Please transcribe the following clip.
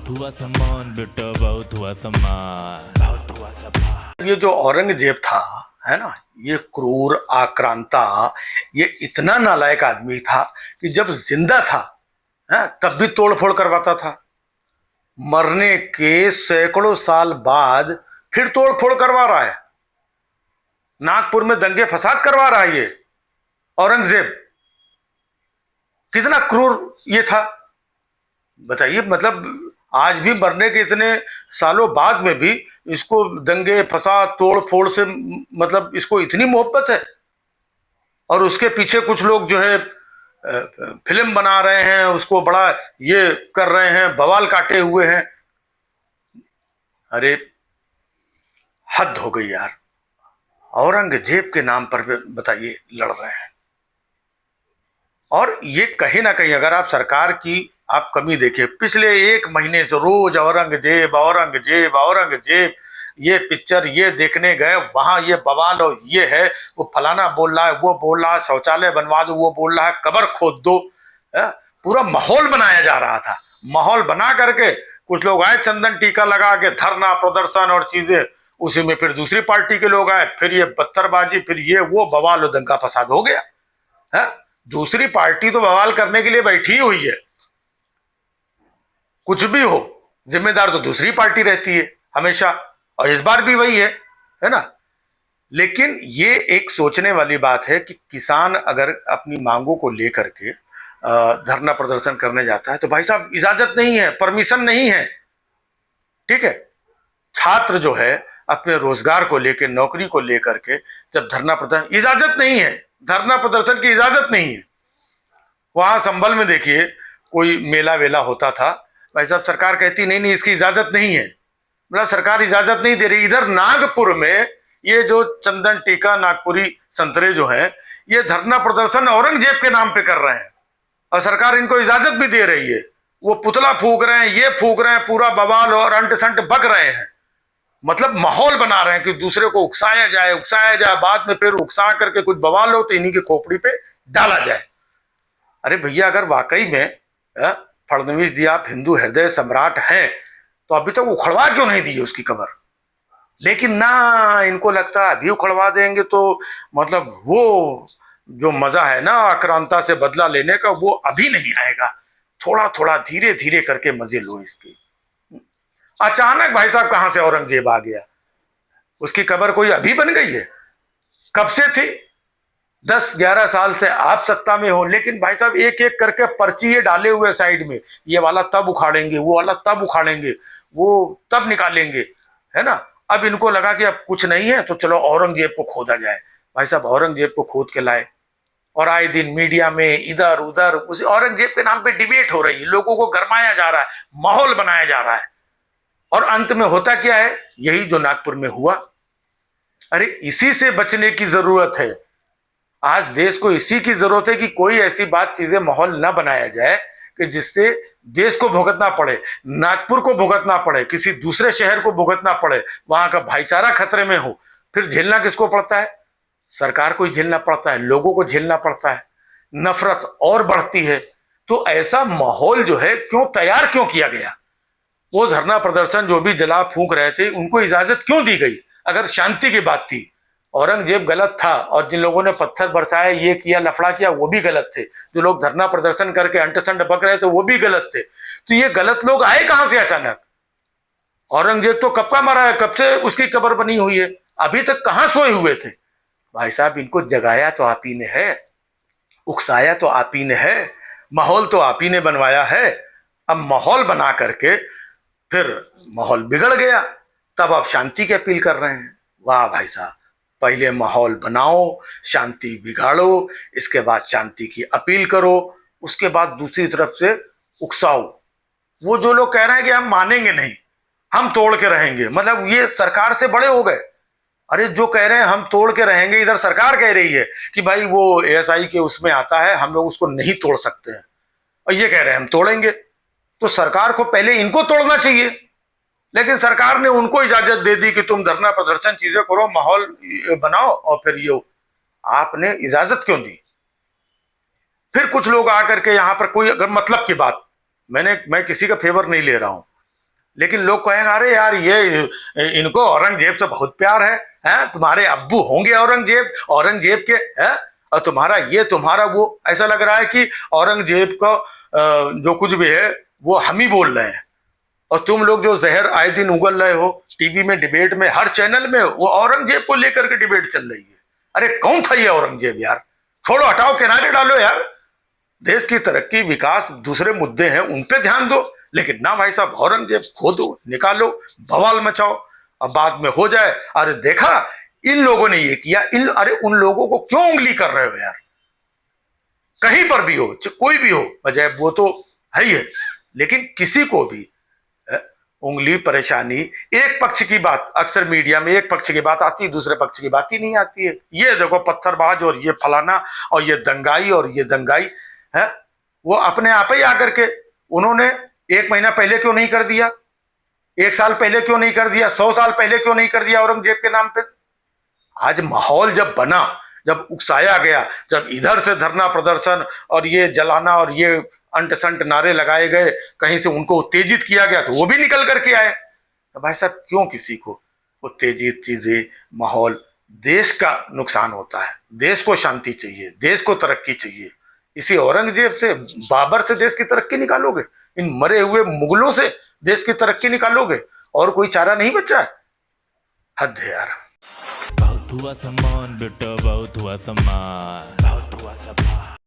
बहुत हुआ सम्मान बेटा, बहुत हुआ सम्मान, बहुत हुआ सम्मान। ये जो औरंगजेब था, है ना, ये क्रूर आक्रांता, ये इतना नालायक आदमी था कि जब जिंदा था, है, तब भी तोड़फोड़ करवाता था। मरने के सैकड़ों साल बाद फिर तोड़फोड़ करवा रहा है, नागपुर में दंगे फसाद करवा रहा है ये औरंगजेब। कितना क्रूर ये था बताइए। मतलब आज भी मरने के इतने सालों बाद में भी इसको दंगे फसाद तोड़ फोड़ से मतलब इसको इतनी मोहब्बत है। और उसके पीछे कुछ लोग जो है फिल्म बना रहे हैं, उसको बड़ा ये कर रहे हैं, बवाल काटे हुए हैं। अरे हद हो गई यार, औरंगजेब के नाम पर बताइए लड़ रहे हैं। और ये कहीं ना कहीं अगर आप सरकार की आप कमी देखें, पिछले एक महीने से रोज औरंगजेब औरंगजेब औरंगजेब, ये पिक्चर ये देखने गए, वहां ये बवाल और ये है, वो फलाना बोल रहा है, वो बोल रहा है, शौचालय बनवा दो, वो बोल रहा है कब्र खोद दो। पूरा माहौल बनाया जा रहा था। माहौल बना करके कुछ लोग आए चंदन टीका लगा के, धरना प्रदर्शन और चीजें, उसी में फिर दूसरी पार्टी के लोग आए, फिर ये पत्थरबाजी, फिर ये वो बवाल और दंगा फसाद हो गया है। दूसरी पार्टी तो बवाल करने के लिए बैठी हुई है, कुछ भी हो जिम्मेदार तो दूसरी पार्टी रहती है हमेशा, और इस बार भी वही है ना। लेकिन ये एक सोचने वाली बात है कि किसान अगर अपनी मांगों को लेकर के धरना प्रदर्शन करने जाता है तो भाई साहब इजाजत नहीं है, परमिशन नहीं है, ठीक है। छात्र जो है अपने रोजगार को लेकर, नौकरी को लेकर के जब धरना प्रदर्शन, इजाजत नहीं है, धरना प्रदर्शन की इजाजत नहीं है। वहां संभल में देखिए कोई मेला वेला होता था, भाई साहब सरकार कहती नहीं नहीं इसकी इजाजत नहीं है, मतलब सरकार इजाजत नहीं दे रही। इधर नागपुर में ये जो चंदन टीका नागपुरी संतरे जो है, ये धरना प्रदर्शन औरंगजेब के नाम पे कर रहे हैं और सरकार इनको इजाजत भी दे रही है। वो पुतला फूक रहे हैं, ये फूक रहे हैं, पूरा बवाल और अंट संट बक रहे हैं। मतलब माहौल बना रहे हैं कि दूसरे को उकसाया जाए, उकसाया जाए, बाद में फिर उकसा करके कुछ बवाल हो तो इन्हीं की खोपड़ी पे डाला जाए। अरे भैया अगर वाकई में फडणवीस जी आप हिंदू हृदय सम्राट हैं तो अभी तक उखड़वा क्यों नहीं दी उसकी कबर। लेकिन ना, इनको लगता है अभी उखड़वा देंगे तो मतलब वो जो मजा है ना आक्रांता से बदला लेने का, वो अभी नहीं आएगा। थोड़ा थोड़ा धीरे धीरे करके मजे लो इसके। अचानक भाई साहब कहां से औरंगजेब आ गया, उसकी कबर कोई अभी बन गई है, कब से थी? 10-11 साल से आप सत्ता में हो, लेकिन भाई साहब एक एक करके पर्ची ये डाले हुए साइड में, ये वाला तब उखाड़ेंगे, वो वाला तब उखाड़ेंगे, वो तब निकालेंगे, है ना। अब इनको लगा कि अब कुछ नहीं है तो चलो औरंगजेब को खोदा जाए। भाई साहब औरंगजेब को खोद के लाए और आए दिन मीडिया में इधर उधर उस औरंगजेब के नाम पे डिबेट हो रही है, लोगों को गरमाया जा रहा है, माहौल बनाया जा रहा है। और अंत में होता क्या है, यही जो नागपुर में हुआ। अरे इसी से बचने की जरूरत है। आज देश को इसी की जरूरत है कि कोई ऐसी बात चीजें माहौल न बनाया जाए कि जिससे देश को भुगतना पड़े, नागपुर को भुगतना पड़े, किसी दूसरे शहर को भुगतना पड़े, वहां का भाईचारा खतरे में हो। फिर झेलना किसको पड़ता है? सरकार को ही झेलना पड़ता है, लोगों को झेलना पड़ता है, नफरत और बढ़ती है। तो ऐसा माहौल जो है क्यों तैयार क्यों किया गया? वो धरना प्रदर्शन जो भी जला फूंक रहे थे उनको इजाजत क्यों दी गई? अगर शांति की बात थी, औरंगजेब गलत था और जिन लोगों ने पत्थर बरसाया, ये किया, लफड़ा किया, वो भी गलत थे। जो लोग धरना प्रदर्शन करके अंटसंट बक रहे थे वो भी गलत थे। तो ये गलत लोग आए कहां से अचानक? औरंगजेब तो कब का मरा है, कब से उसकी कब्र बनी हुई है, अभी तक कहां सोए हुए थे? भाई साहब इनको जगाया तो आप ही ने है, उकसाया तो आप ही ने है, माहौल तो आप ही ने बनवाया है। अब माहौल बना करके फिर माहौल बिगड़ गया, तब आप शांति की अपील कर रहे हैं। वाह भाई साहब, पहले माहौल बनाओ, शांति बिगाड़ो, इसके बाद शांति की अपील करो, उसके बाद दूसरी तरफ से उकसाओ। वो जो लोग कह रहे हैं कि हम मानेंगे नहीं, हम तोड़ के रहेंगे, मतलब ये सरकार से बड़े हो गए। अरे जो कह रहे हैं हम तोड़ के रहेंगे, इधर सरकार कह रही है कि भाई वो एएसआई के उसमें आता है, हम लोग उसको नहीं तोड़ सकते हैं, और ये कह रहे हैं हम तोड़ेंगे। तो सरकार को पहले इनको तोड़ना चाहिए, लेकिन सरकार ने उनको इजाजत दे दी कि तुम धरना प्रदर्शन चीजें करो, माहौल बनाओ, और फिर ये आपने इजाजत क्यों दी? फिर कुछ लोग आकर के यहां पर, कोई अगर मतलब की बात, मैं किसी का फेवर नहीं ले रहा हूं, लेकिन लोग कहेंगे अरे यार ये इनको औरंगजेब से बहुत प्यार है, हैं? तुम्हारे अब्बू होंगे औरंगजेब के, हैं? और तुम्हारा ये तुम्हारा वो, ऐसा लग रहा है कि औरंगजेब का जो कुछ भी है वो हम ही बोल रहे हैं। और तुम लोग जो जहर आए दिन उगल रहे हो टीवी में, डिबेट में, हर चैनल में वो औरंगजेब को लेकर के डिबेट चल रही है। अरे कौन था ये औरंगजेब यार? छोड़ो, हटाओ, किनारे डालो यार। देश की तरक्की, विकास, दूसरे मुद्दे हैं उन पे ध्यान दो, लेकिन ना भाई साहब औरंगजेब खो दो, निकालो, बवाल मचाओ, अब बाद में हो जाए अरे देखा इन लोगों ने ये किया। अरे उन लोगों को क्यों उंगली कर रहे हो यार? कहीं पर भी हो, कोई भी हो, वजह वो तो है ही है, लेकिन किसी को भी उंगली, परेशानी, एक पक्ष की बात, अक्सर मीडिया में एक पक्ष की बात आती है, दूसरे पक्ष की बात ही नहीं आती है। ये देखो पत्थरबाज और ये फलाना और ये दंगाई और ये दंगाई है, वो अपने आप ही आकर के उन्होंने 1 महीना पहले क्यों नहीं कर दिया, 1 साल पहले क्यों नहीं कर दिया, 100 साल पहले क्यों नहीं कर दिया औरंगजेब के नाम पे? आज माहौल जब बना, जब उकसाया गया, जब इधर से धरना प्रदर्शन और ये जलाना और ये अंट संट नारे लगाए गए, कहीं से उनको उत्तेजित किया गया तो वो भी निकल करके आए। तो भाई साहब क्यों किसी को उत्तेजित चीजें, माहौल, देश का नुकसान होता है, देश को शांति चाहिए, देश को तरक्की चाहिए। इसी औरंगजेब से, बाबर से देश की तरक्की निकालोगे? इन मरे हुए मुगलों से देश की तरक्की निकालोगे? और कोई चारा नहीं बचा है? हद है यार। बहुत हुआ सम्मान बेटा, बहुत हुआ सम्मान, बहुत हुआ सम्मान।